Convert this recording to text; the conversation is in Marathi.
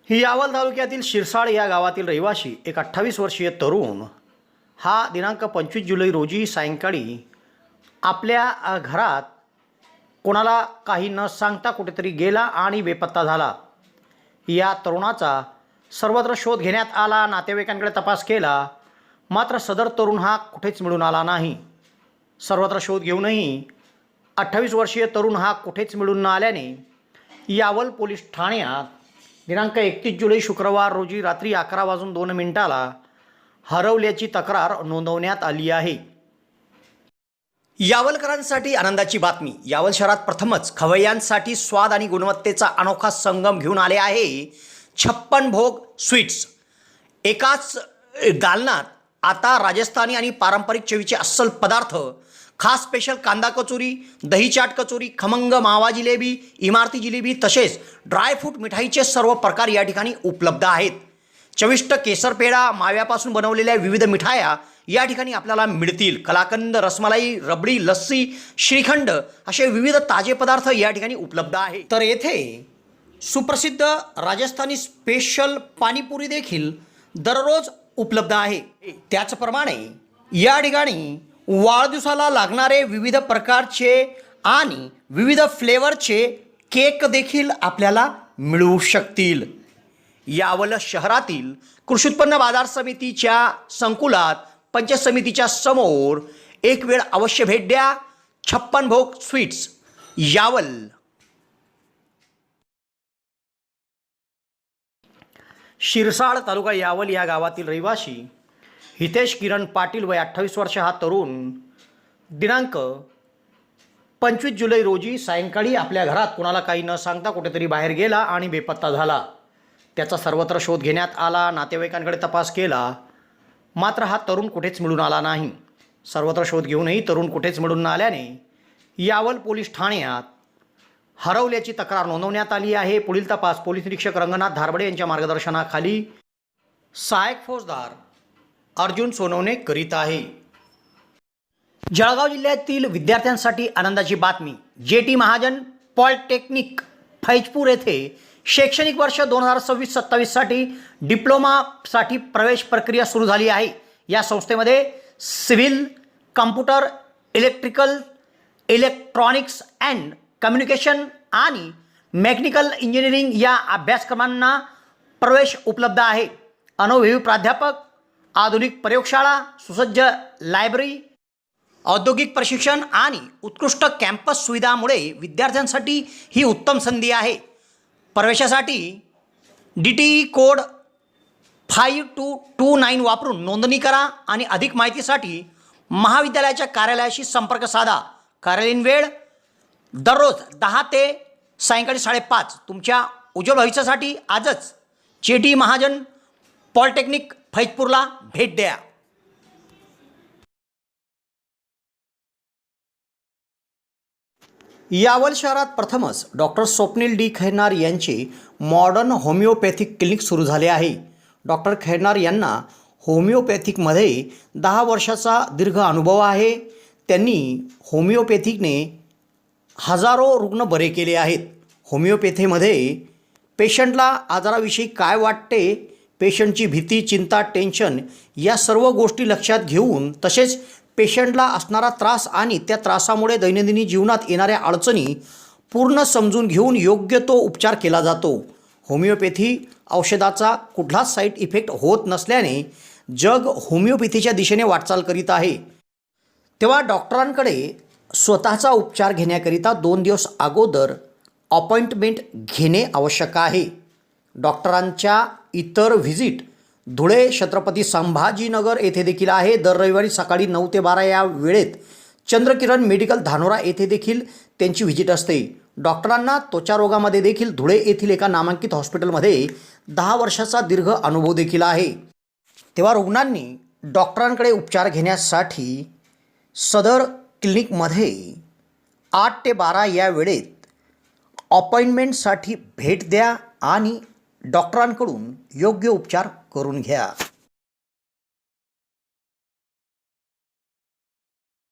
ही यावल तालुक्यातील शिरसाळ या गावातील रहिवासी एक 28 वर्षीय तरुण हा दिनांक 25 जुलै रोजी सायंकाळी आपल्या घरात कोणाला काही न सांगता कुठेतरी गेला आणि बेपत्ता झाला। या तरुणाचा सर्वत्र शोध घेण्यात आला, नातेवाईकांकडे तपास केला, मात्र सदर तरुण हा कुठेच मिळून आला नाही। सर्वत्र शोध घेऊनही 28 वर्षीय तरुण हा कुठेच मिळून न आल्याने यावल पोलीस ठाण्यात दिनांक 31 जुलै शुक्रवार रोजी रात्री 11:02 हरवल्याची तक्रार नोंदवण्यात आली आहे। यावलकरांसाठी आनंदाची बातमी। यावल शहरात प्रथमच खवय्यांसाठी स्वाद आणि गुणवत्तेचा अनोखा संगम घेऊन आले आहे 56 भोग स्वीट्स। एकाच दालनात आता राजस्थानी आणि पारंपरिक चवीचे अस्सल पदार्थ, खास स्पेशल कांदा कचोरी, दही चाट कचोरी, खमंग मावा जिलेबी, इमारती जिलेबी तसेच ड्रायफ्रूट मिठाईचे सर्व प्रकार या ठिकाणी उपलब्ध आहेत। चविष्ट केसर पेढा, माव्यापासून बनवलेल्या विविध मिठाया या ठिकाणी आपल्याला मिळतील। कलाकंद, रसमलाई, रबडी, लस्सी, श्रीखंड असे विविध ताजे पदार्थ या ठिकाणी उपलब्ध आहेत। तर येथे सुप्रसिद्ध राजस्थानी स्पेशल पाणीपुरी देखील दररोज उपलब्ध आहे। त्याचप्रमाणे या ठिकाणी वाढदिवसाला लागणारे विविध प्रकारचे आणि विविध फ्लेवरचे केक देखील आपल्याला मिळू शकतील। यावल शहरातील कृषी उत्पन्न बाजार समितीच्या संकुलात पंचायत समितीच्या समोर एक वेळ अवश्य भेट द्या। 56 भोग स्वीट्स, यावल। शिरसाळ तालुका यावल या गावातील रहिवासी हितेश किरण पाटील वय 28 वर्ष हा तरुण दिनांक 25 जुलै रोजी सायंकाळी आपल्या घरात कुणाला काही न सांगता कुठेतरी बाहेर गेला आणि बेपत्ता झाला। त्याचा सर्वत्र शोध घेण्यात आला, नातेवाईकांकडे तपास केला, मात्र हा तरुण कुठेच मिळून आला नाही। सर्वत्र शोध घेऊनही तरुण कुठेच मिळून न आल्याने यावल पोलीस ठाण्यात हरवल्याची तक्रार नोंदवण्यात आली आहे। पुढील तपास पोलीस निरीक्षक रंगनाथ धारबडे यांच्या मार्गदर्शनाखाली सहाय्यक फौजदार अर्जुन सोनवणे करीत आहे। जळगाव जिल्ह्यातील विद्यार्थ्यांसाठी आनंदाची बातमी। जेटी महाजन पॉलिटेक्निक फैजपूर येथे शैक्षणिक वर्ष 2026-27 साठी डिप्लोमासाठी प्रवेश प्रक्रिया सुरू झाली आहे। या संस्थेमध्ये civil, computer, electrical, electronics and communication आणि मेकॅनिकल इंजिनिअरिंग या अभ्यासक्रमांना प्रवेश उपलब्ध आहे। अनुभवी प्राध्यापक, आधुनिक प्रयोगशाळा, सुसज्ज लायब्ररी, औद्योगिक प्रशिक्षण आणि उत्कृष्ट कॅम्पस सुविधांमुळे विद्यार्थ्यांसाठी ही उत्तम संधी आहे। प्रवेशासाठी DTE कोड 5229 वापरून नोंदणी करा आणि अधिक माहितीसाठी महाविद्यालयाच्या कार्यालयाशी संपर्क साधा। कार्यालयीन वेळ दररोज 10 ते सायंकाळी 5:30। तुमच्या उज्ज्वल भविष्यासाठी आजच जेटी महाजन पॉलिटेक्निक फैजपूरला भेट द्या। यावल शहरात प्रथमच डॉक्टर स्वप्नील डी खैरनार यांचे मॉडर्न होमिओपॅथिक क्लिनिक सुरू झाले आहे। डॉक्टर खैरनार यांना होमिओपॅथिकमध्ये 10 वर्षाचा दीर्घ अनुभव आहे। त्यांनी होमिओपॅथिकने हजारो रुग्ण बरे केले आहेत। होमिओपॅथीमध्ये पेशंटला आजाराविषयी काय वाटते, पेशंटची भीती, चिंता, टेन्शन या सर्व गोष्टी लक्षात घेऊन तसेच पेशंटला असणारा त्रास आणि त्या त्रासामुळे दैनंदिन जीवनात येणाऱ्या अडचणी पूर्ण समजून घेऊन योग्य तो उपचार केला जातो। होमिओपॅथी औषधाचा कुठलाच साईड इफेक्ट होत नसल्याने जग होमिओपॅथीच्या दिशेने वाटचाल करीत आहे। तेव्हा डॉक्टरांकडे स्वतःचा उपचार घेण्याकरिता 2 दिवस अगोदर अपॉइंटमेंट घेणे आवश्यक आहे। डॉक्टरांच्या इतर व्हिजिट धुळे, छत्रपती संभाजीनगर येथे देखील आहे। दर रविवारी सकाळी 9 ते 12 या वेळेत चंद्रकिरण मेडिकल धानोरा येथे देखील त्यांची व्हिजिट असते। डॉक्टरांना त्वचा रोगामध्ये देखील धुळे येथील एका नामांकित हॉस्पिटलमध्ये 10 वर्षाचा दीर्घ अनुभव देखील आहे। तेव्हा रुग्णांनी डॉक्टरांकडे उपचार घेण्यासाठी सदर क्लिनिकमध्ये 8 ते 12 या वेळेत अपॉइंटमेंटसाठी भेट द्या आणि डॉक्टरांकडून योग्य उपचार करून घ्या।